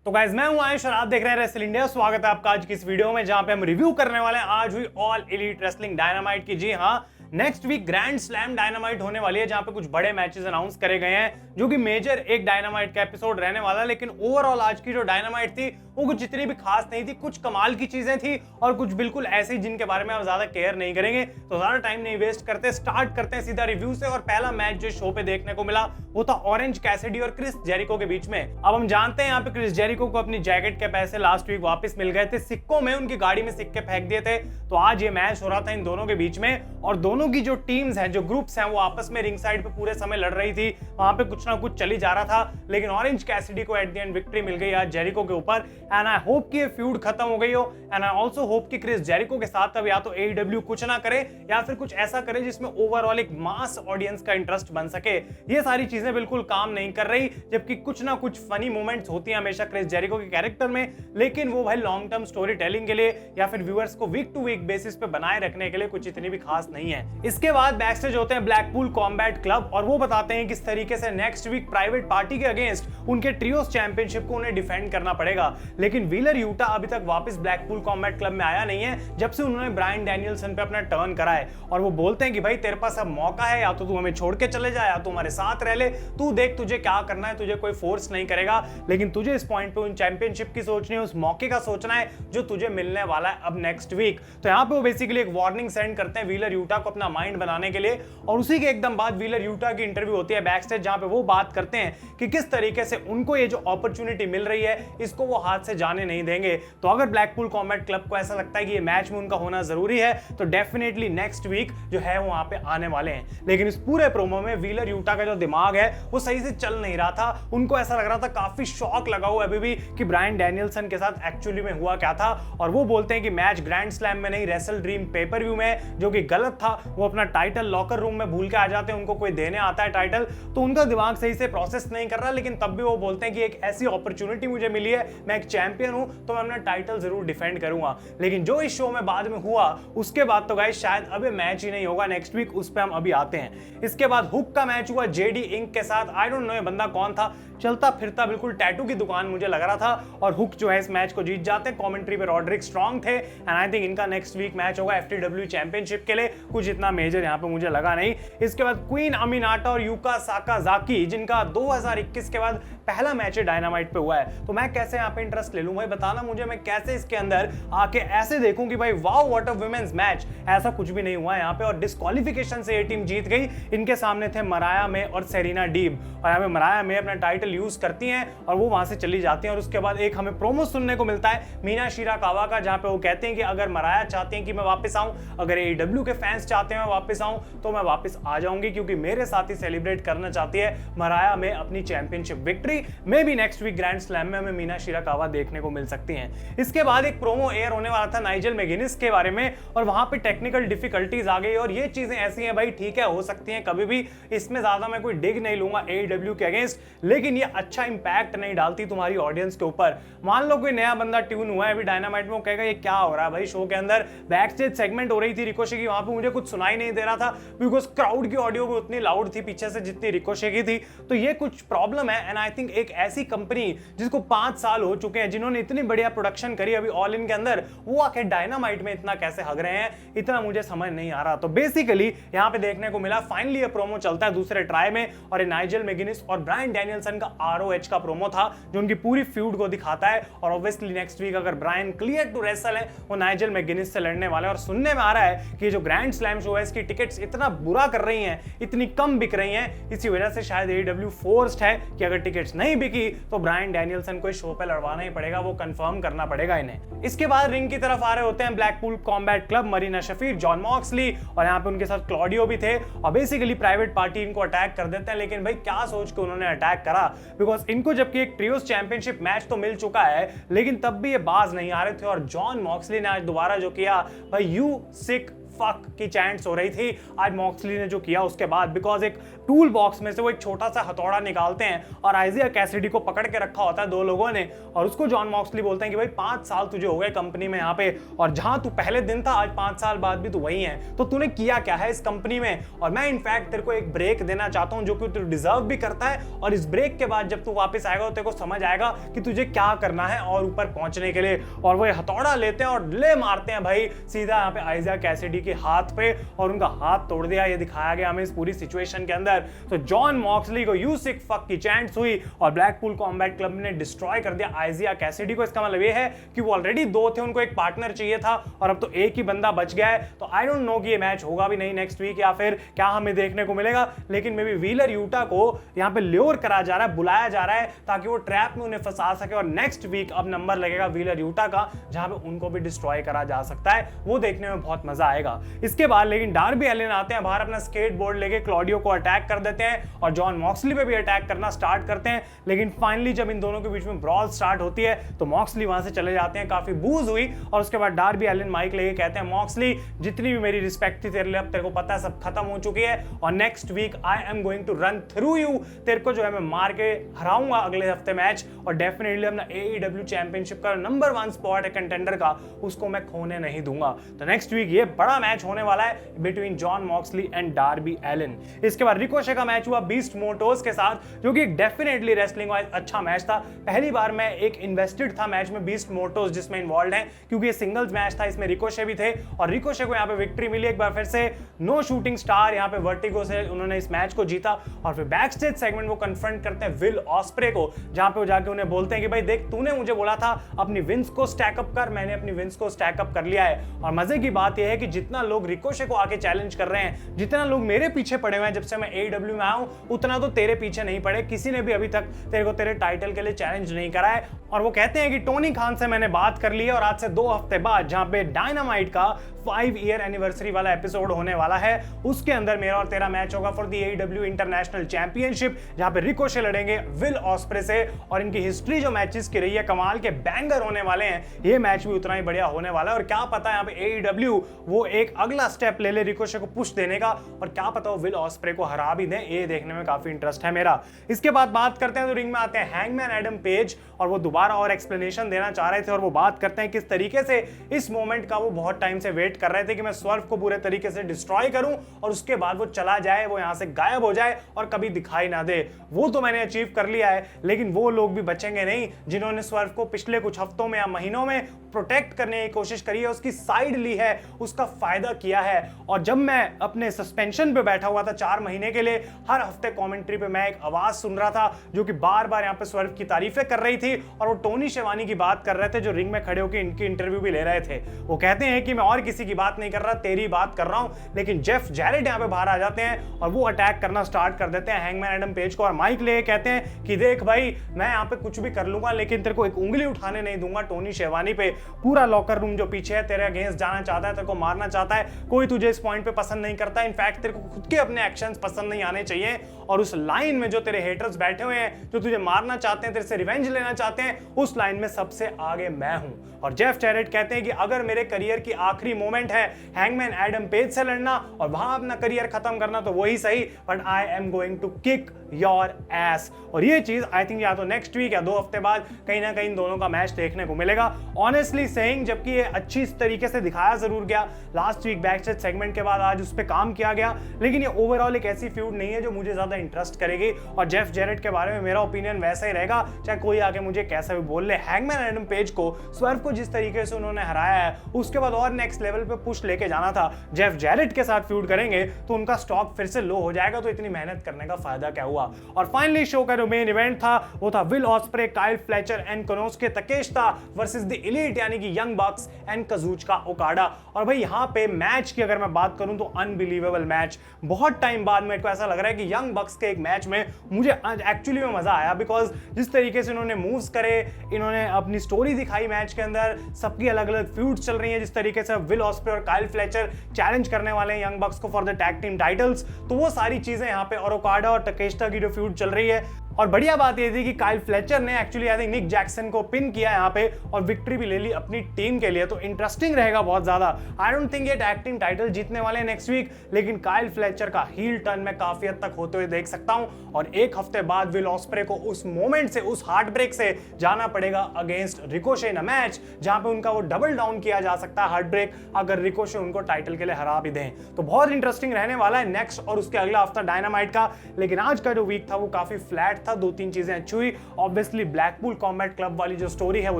तो गाइस मैं हूं आयुष और आप देख रहे हैं रेसल इंडिया। स्वागत है आपका आज की इस वीडियो में जहां पे हम रिव्यू करने वाले हैं आज हुई ऑल एलीट रेसलिंग डायनामाइट की। जी हां, next week grand slam dynamite होने वाली है जहां पे कुछ बड़े मैचेस अनाउंस करे गए हैं जो कि मेजर एक डायनामाइट का एपिसोड रहने वाला है। लेकिन ओवरऑल आज की जो डायनामाइट थी वो कुछ इतनी भी खास नहीं थी। कुछ कमाल की चीजें थी और कुछ बिल्कुल ऐसी जिनके बारे में हम ज्यादा केयर नहीं करेंगे। तो ज्यादा टाइम नहीं वेस्ट करते, स्टार्ट करते हैं सीधा रिव्यू से। और पहला मैच जो शो पे देखने को मिला वो था ऑरेंज कैसिडी और क्रिस जेरिको के बीच में। अब हम जानते हैं यहाँ पे क्रिस जेरिको को अपनी जैकेट के पैसे लास्ट वीक वापस मिल गए थे, सिक्कों में उनकी गाड़ी में सिक्के फेंक दिए थे। तो आज ये मैच हो रहा था इन दोनों के बीच में और दोनों की जो टीम्स हैं, जो ग्रुप्स हैं, वो आपस में रिंग साइड पे पूरे समय लड़ रही थी। वहां पे कुछ ना कुछ चली जा रहा था, लेकिन ऑरेंज कैसिडी को एट द एंड विक्ट्री मिल गई आज जेरिको के ऊपर। एंड आई होप कि ये फ्यूड खत्म हो गई हो। एंड आई ऑल्सो होप कि क्रिस जेरिको के साथ अब या तो AEW कुछ ना करे या फिर कुछ ऐसा करे जिसमें ओवरऑल एक मास ऑडियंस का इंटरेस्ट बन सके। ये सारी चीजें बिल्कुल काम नहीं कर रही, जबकि कुछ ना कुछ फनी मोमेंट्स होती हैं हमेशा क्रिस जेरिको के कैरेक्टर में, लेकिन वो भाई लॉन्ग टर्म स्टोरी टेलिंग के लिए या फिर व्यूअर्स को वीक टू वीक बेसिस पे बनाए रखने के लिए कुछ इतनी भी खास नहीं है। इसके बाद बैकस्टेज होते हैं ब्लैकपूल कॉम्बैट क्लब और वो बताते हैं किस तरीके से नेक्स्ट वीक प्राइवेट पार्टी के अगेंस्ट उनके ट्रियोस चैंपियनशिप को उन्हें डिफेंड करना पड़ेगा। लेकिन व्हीलर यूटा अभी तक वापस ब्लैकपूल कॉम्बैट क्लब में आया नहीं है जब से उन्होंने ब्रायन डैनियल्सन पे अपना टर्न करा है। और वो बोलते हैं कि भाई तेरे पास अब मौका है, या तो तू हमें छोड़ के चले जा या तू हमारे साथ रह ले, तू देख तुझे क्या करना है, तुझे कोई फोर्स नहीं करेगा, लेकिन तुझे इस पॉइंट पे उन चैंपियनशिप की सोचनी है, उस मौके का सोचना है जो तुझे मिलने वाला है अब नेक्स्ट वीक। तो यहाँ पे वो बेसिकली एक वार्निंग सेंड करते हैं व्हीलर यूटा को अपना माइंड बनाने के लिए। और उसी के एकदम बाद व्हीलर यूटा की इंटरव्यू होती है बैकस्टेज, जहां पे वो बात करते हैं कि किस तरीके से उनको ये जो अपॉर्चुनिटी मिल रही है इसको वो हाथ से जाने नहीं देंगे। तो अगर ब्लैकपूल कॉम्बैट क्लब को ऐसा लगता है कि ये मैच में उनका होना जरूरी है तो डेफिनेटली नेक्स्ट वीक जो है वो वहां पे आने वाले हैं। लेकिन इस पूरे प्रोमो में व्हीलर यूटा का जो दिमाग है वो सही से चल नहीं रहा था। उनको ऐसा लग रहा था, काफी शॉक लगा हुआ अभी भी कि ब्रायन डैनियल्सन के साथ एक्चुअली में हुआ क्या था। और वो बोलते हैं कि मैच ग्रैंड स्लैम में नहीं, रेसल ड्रीम पेपर व्यू में, जो कि गलत था। वो अपना टाइटल लॉकर रूम में भूल के आ जाते हैं, उनको कोई देने आता है टाइटल तो उनका दिमाग सही से प्रोसेस नहीं कर रहा। लेकिन तब भी वो बोलते हैं कि एक ऐसी अपॉर्चुनिटी मुझे मिली है, मैं एक चैंपियन हूं तो मैं अपना टाइटल जरूर डिफेंड करूंगा। लेकिन जो इस शो में बाद में हुआ उसके बाद तो गाइस शायद अब मैच ही नहीं होगा नेक्स्ट वीक, उस पे हम अभी आते हैं। इसके बाद हुक का मैच हुआ जेडी इंक के साथ। आई डोंट नो ये बंदा कौन था, चलता फिरता बिल्कुल टैटू की दुकान मुझे लग रहा था। और हुक जो है इस मैच को जीत जाते हैं। कमेंट्री पे रॉड्रिक स्ट्रांग थे एंड आई थिंक इनका नेक्स्ट वीक मैच होगा FTW चैंपियनशिप के लिए। कुछ इतना मेजर यहाँ पे मुझे लगा नहीं। इसके बाद क्वीन अमिनाटा और यूका साकाजाकी, जिनका 2021 के बाद पहला मैच डायनामाइट पे हुआ है, तो मैं कैसे यहाँ पे इंटरेस्ट ले लूं भाई, बताना मुझे। मैं कैसे इसके अंदर आके ऐसे देखूं कि भाई wow what a women's match. ऐसा कुछ भी नहीं हुआ यहाँ पे और डिस्क्वालिफिकेशन से ये टीम जीत गई। इनके सामने थे मराया मे और सेरिना डीब और यहाँ पे मराया मे अपना टाइटल यूज करती हैं और वो वहां से चली जाती हैं। और उसके बाद एक हमें प्रोमो सुनने को मिलता है मीना शिराकावा का, जहां पे वो कहते हैं कि अगर मराया चाहती हैं कि मैं वापस आऊं, अगर AEW के फैंस चाहते हैं मैं वापस आऊं तो मैं वापस आ जाऊंगी, क्योंकि मेरे साथ ही सेलिब्रेट करना चाहती है मराया में अपनी चैंपियनशिप विक्ट्री। मे भी नेक्स्ट वीक ग्रैंड स्लैम में हमें मीना शिराकावा देखने को मिल सकती हैं। इसके बाद एक प्रोमो एयर होने वाला था नाइजल मैगिनिस के बारे में और वहां पे टेक्निकल डिफिकल्टीज आ गई। और ये चीजें ऐसी हैं भाई, ठीक है, हो सकती हैं कभी भी, इसमें ज्यादा मैं कोई डिग नहीं लूंगा AEW के अगेंस्ट, लेकिन ये अच्छा इंपैक्ट नहीं डालती तुम्हारी ऑडियंस के ऊपर। मान लो कोई नया बंदा ट्यून हुआ है अभी डायनामाइट में, वो कहेगा ये क्या हो रहा है भाई शो के अंदर। बैकस्टेज सेगमेंट हो रही थी रिकोशे की, वहां पे मुझे कुछ सुनाई नहीं दे रहा था बिकॉज क्राउड की ऑडियो भी उतनी लाउड थी पीछे से जितनी रिकोशे की थी। तो ये कुछ प्रॉब्लम है। एंड आई थिंक एक ऐसी कंपनी जिसको 5 साल हो चुके हैं, जिन्होंने इतनी बढ़िया प्रोडक्शन करी अभी ऑल इन के अंदर, वो आके डायनामाइट में इतना कैसे हग रहे हैं, इतना मुझे समझ नहीं आ रहा। तो बेसिकली यहाँ पे देखने को मिला फाइनली ये प्रोमो चलता है दूसरे ट्राई में और ये नाइजल मैगिनिस और ब्रायन डैनियल्सन का ROH का प्रोमो था जो उनकी पूरी फ्यूड को दिखाता है। और ऑब्वियसली नेक्स्ट वीक अगर ब्रायन क्लियर टू रेसल है, वो नाइजल मैगिनिस से लड़ने वाले हैं। और सुनने में आ रहा है कि जो ग्रैंड स्लैम शो है इसकी टिकट्स इतना बुरा कर रही हैं, इतनी कम बिक रही हैं, इसी वजह से शायद AEW फोर्स्ड है कि अगर टिकट्स नहीं बिकी तो ब्रायन डैनियल्सन को शो पे लड़वाना ही पड़ेगा, वो कंफर्म करना पड़ेगा इन्हें। इसके बाद रिंग की तरफ आ रहे होते हैं Blackpool combat club, Marina Shafir, Jon Moxley और यहाँ पे उनके साथ क्लॉडियो भी थे। और बेसिकली प्राइवेट पार्टी इनको अटैक कर देते हैं। लेकिन भाई क्या सोच के उन्होंने अटैक करा, बिकॉज इनको जबकि एक ट्रियोस चैंपियनशिप मैच तो मिल चुका है लेकिन तब भी ये बाज नहीं आ रहे थे। और जॉन मॉक्सली ने आज दोबारा जो किया भाई, यू सिक फक की चैंट्स हो रही थी आज मॉक्सली ने जो किया उसके बाद, बिकॉज एक टूल बॉक्स में से वो एक छोटा सा हथौड़ा निकालते हैं और आइजिया कैसिडी को पकड़ के रखा होता है दो लोगों ने, और उसको जॉन मॉक्सली बोलते हैं कि भाई 5 साल तुझे हो गए कंपनी में यहाँ पे, और जहां तू पहले दिन था आज 5 साल बाद भी तू वही है, तो तूने किया क्या है इस कंपनी में, और मैं इनफैक्ट तेरे को एक ब्रेक देना चाहता हूं जो कि तू डिजर्व भी करता है, और इस ब्रेक के बाद जब तू वापस आएगा तो तेरे को समझ आएगा कि तुझे क्या करना है और ऊपर पहुंचने के लिए। और वो हथौड़ा लेते हैं और ले मारते हैं भाई सीधा यहाँ पे आइजिया कैसिडी के हाथ पे, और उनका हाथ तोड़ दिया। ये दिखाया गया हमें इस पूरी सिचुएशन के अंदर। तो जॉन मॉक्सली को यू सिक फक की चैंट्स हुई और ब्लैकपूल कॉम्बैट क्लब ने डिस्ट्रॉय कर दिया आइजिया कैसिडी को। इसका मतलब ये है कि वो ऑलरेडी 2 थे, उनको एक पार्टनर चाहिए था और अब तो एक ही बंदा बच गया है। तो आई डोंट नो कि ये मैच होगा भी नहीं नेक्स्ट वीक या फिर क्या हमें देखने को मिलेगा, लेकिन मे बी व्हीलर यूटा को यहाँ पे ल्योर करा जा रहा है, बुलाया जा रहा है ताकि वो ट्रैप में उन्हें फंसा सके, और नेक्स्ट वीक अब नंबर लगेगा व्हीलर यूटा का जहां पे उनको भी डिस्ट्रॉय करा जा सकता है। वो देखने में बहुत मजा आएगा। इसके बाद लेकिन डार्बी एलिन आते हैं बाहर, अपना स्केटबोर्ड लेके क्लॉडियो को अटैक कर देते हैं और जॉन मॉक्सली पे भी अटैक करना स्टार्ट करते हैं। लेकिन फाइनली जब इन दोनों के बीच में ब्रॉल स्टार्ट होती है तो मॉक्सली वहां से चले जाते हैं, काफी बूज हुई, और उसके बाद डार्बी एलिन माइक लेके कहते हैं मॉक्सली जितनी भी मेरी रिस्पेक्ट थी तेरे लिए अब तेरे को पता है सब खत्म हो चुकी है, और next week I am going to run through you, तेरे को जो है मैं मार के हराऊंगा अगले हफ्ते मैच, और डेफिनेटली अपना AEW चैंपियनशिप का नंबर 1 स्पॉट है कंटेंडर का, उसको मैं खोने नहीं दूंगा। तो नेक्स्ट वीक ये बड़ा मैच होने वाला है between John Moxley and Darby Allin. इसके बाद रिकोशे का मैच हुआ बीस्ट मोटोस के साथ, जो कि डेफिनेटली रेसलिंग वाइज अच्छा मैच था। पहली बार मैं एक इन्वेस्टेड था मैच में बीस्ट मोटोस जिसमें इन्वॉल्व हैं, क्योंकि ये सिंगल्स मैच था, इसमें रिकोशे भी थे और रिकोशे को यहाँ पे विक्ट्री मिली। एक बार फिर से नो शूटिंग स्टार यहाँ पे वर्टिगो से उन्होंने इस मैच को जीता, और फिर बैक स्टेज सेगमेंट वो कन्फ्रंट करते हैं विल ऑस्प्रे को, जहां पे वो जाके उन्हें बोलते हैं कि भाई देख तूने मुझे बोला था अपनी विंस को स्टैकअप कर, मैंने अपनी विंस को स्टैकअप कर लिया है। और मजे की बात यह है कि जितना लोग रिकोशे को आके चैलेंज कर रहे हैं, जितना लोग मेरे पीछे पड़े हुए हैं जब से मैं AEW में आया हूं, उतना तो तेरे पीछे नहीं पड़े, किसी ने भी अभी तक तेरे को तेरे टाइटल के लिए चैलेंज नहीं करा है। और वो कहते हैं कि टोनी खान से मैंने बात कर ली है, और आज से 2 हफ्ते बाद जहां पे डायनामाइट का 5 ईयर एनिवर्सरी वाला एपिसोड होने वाला है, उसके अंदर मेरा और तेरा मैच होगा for the AEW international championship, जहां पे रिकोशे लड़ेंगे विल ऑस्प्रे से। और इनकी हिस्ट्री जो मैचेस की रही है कमाल के बैंगर होने वाले हैं, ये मैच भी उतना ही बढ़िया होने वाला है। और क्या पता है यहाँ पे AEW वो एक अगला स्टेप ले ले रिकोशे को पुश देने का, और क्या पता वो विल ऑस्प्रे को हरा भी दें, ये देखने में काफी इंटरेस्ट है मेरा। इसके बाद बात करते हैं तो रिंग में आते हैं हैंगमैन एडम पेज, और वो दोबारा और एक्सप्लेनेशन देना चाह रहे थे, और वो बात करते हैं किस तरीके से इस मोमेंट का वो बहुत टाइम से वेट कर रहे थे कि मैं स्वर्व को पूरे तरीके से डिस्ट्रॉय करूं और उसके बाद वो चला जाए, वो यहां से गायब हो जाए और कभी दिखाई ना दे। वो तो मैंने अचीव कर लिया है, लेकिन वो लोग भी बचेंगे नहीं जिन्होंने स्वर्व को पिछले कुछ हफ्तों में या महीनों में प्रोटेक्ट करने की कोशिश करी है, उसकी साइड ली है, उसका फायदा किया है। और जब मैं अपने सस्पेंशन पे बैठा हुआ था 4 महीने के लिए, हर हफ्ते कमेंट्री पे मैं एक आवाज सुन रहा था जो कि बार बार यहाँ पे स्वर्व की तारीफें कर रही थी, और वो टोनी शेवानी की बात कर रहे थे जो रिंग में खड़े होकर इनकी इंटरव्यू भी ले रहे थे। वो कहते हैं कि मैं और किसी की बात नहीं कर रहा, तेरी बात कर रहा हूं। लेकिन जेफ जैरेट यहाँ पे बाहर आ जाते हैं और वो अटैक करना स्टार्ट कर देते हैं हैंगमैन एडम पेज को, और माइक ले कहते हैं कि देख भाई मैं यहाँ पे कुछ भी कर लूंगा, लेकिन तेरे को एक उंगली उठाने नहीं दूंगा टोनी शेवानी पे। पूरा लॉकर रूम जो पीछे है तेरे अगेंस्ट जाना चाहता है, तेरे को मारना चाहता है, कोई तुझे इस पॉइंट पे पसंद नहीं करता। इनफैक्ट तेरे को खुद के अपने एक्शंस पसंद नहीं आने चाहिए, और उस लाइन में जो तेरे हेटर्स बैठे हुए हैं, जो तुझे मारना चाहते हैं, तेरे से रिवेंज लेना चाहते हैं, उस लाइन में सबसे आगे मैं हूं। और जेफ जैरेट कहते हैं कि अगर मेरे करियर की आखिरी मोमेंट है हैंगमैन एडम पेज से लड़ना और वहां अपना करियर खत्म करना तो वही सही, but I am going to kick your ass. और ये चीज आई थिंक या तो नेक्स्ट वीक या 2 हफ्ते बाद कहीं ना कहीं दोनों का मैच देखने को मिलेगा। ऑनेस्टली सेइंग, जबकि ये अच्छी तरीके से दिखाया जरूर गया last week backstage segment के बाद, आज उस पर काम किया गया, लेकिन ये ओवरऑल एक ऐसी फ्यूड नहीं है जो मुझे ज्यादा इंटरेस्ट करेगी। और जेफ जैरेट के बारे में मेरा ओपिनियन वैसा ही रहेगा, चाहे कोई आगे मुझे कैसा भी बोल ले। हैंगमैन एडम पेज को, स्वर्व को जिस तरीके से उन्होंने हराया है, उसके बाद और नेक्स्ट लेवल पे पुश लेके जाना था। जेफ जैरेट के साथ फ्यूड करेंगे तो उनका स्टॉक फिर से लो हो जाएगा, तो इतनी मेहनत करने का फायदा क्या हुआ। और फाइनली शो का जो मेन इवेंट था वो था Will Ospreay, Kyle Fletcher and Konosuke Takeshita versus the Elite यानी कि young bucks and Kazuchika Okada. और भाई यहाँ पे मैच की अगर मैं बात करूं तो अनबिलीवेबल मैच। बहुत टाइम बाद मेरे को ऐसा लग रहा है कि यंग बक्स के एक मैच में मुझे एक्चुअली में मजा आया, बिकॉज जिस तरीके से इन्होंने मूव्स करे, इन्होंने अपनी स्टोरी दिखाई मैच के अंदर, सबकी अलग अलग फ्यूड्स चल रही है, जिस तरीके से विल ऑस्प्रे और काइल फ्लेचर चैलेंज करने वाले हैं यंग बक्स को for the tag team titles, तो वो सारी चीजें यहाँ पे, और ओकाडा और तकेशिता की जो फ्यूड चल रही है और बढ़िया बात ये थी कि काइल फ्लेचर ने actually I think Nick Jackson को पिन किया यहाँ पे और विक्ट्री भी ले ली अपनी टीम के लिए। तो इंटरेस्टिंग रहेगा बहुत ज्यादा। आई डोंट थिंक ये टैग टीम टाइटल जीतने वाले नेक्स्ट वीक, लेकिन काइल फ्लेचर का हील टर्न में काफी हद तक होते हुए देख सकता हूं। और एक हफ्ते बाद विल ऑस्प्रे को उस मोमेंट से, उस हार्ट ब्रेक से जाना पड़ेगा against Ricochet in a match, जहां पे उनका वो डबल डाउन किया जा सकता है हार्ट ब्रेक, अगर रिकोशे उनको टाइटल के लिए हरा भी दें। तो बहुत इंटरेस्टिंग रहने वाला है नेक्स्ट और उसके अगला हफ्ता डायनामाइट का। लेकिन आज का जो वीक था वो काफी फ्लैट था, 2-3 चीजें अच्छी हुई। ऑब्वियसली ब्लैकपूल कॉम्बैट क्लब वाली जो स्टोरी है वो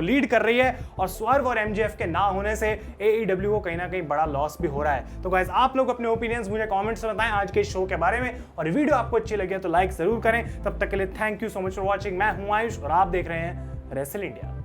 लीड कर रही है, और स्वर्व और एमजेएफ के ना होने से AEW को कहीं ना कहीं बड़ा लॉस भी हो रहा है। तो गाइस, आप लोग अपने ओपिनियंस मुझे कमेंट्स में बताएं आज के शो के बारे में, और वीडियो आपको अच्छी लगी तो लाइक जरूर करें। तब तक के लिए thank you so much for watching. मैं हूं आयुष और आप देख रहे हैं रेसल इंडिया।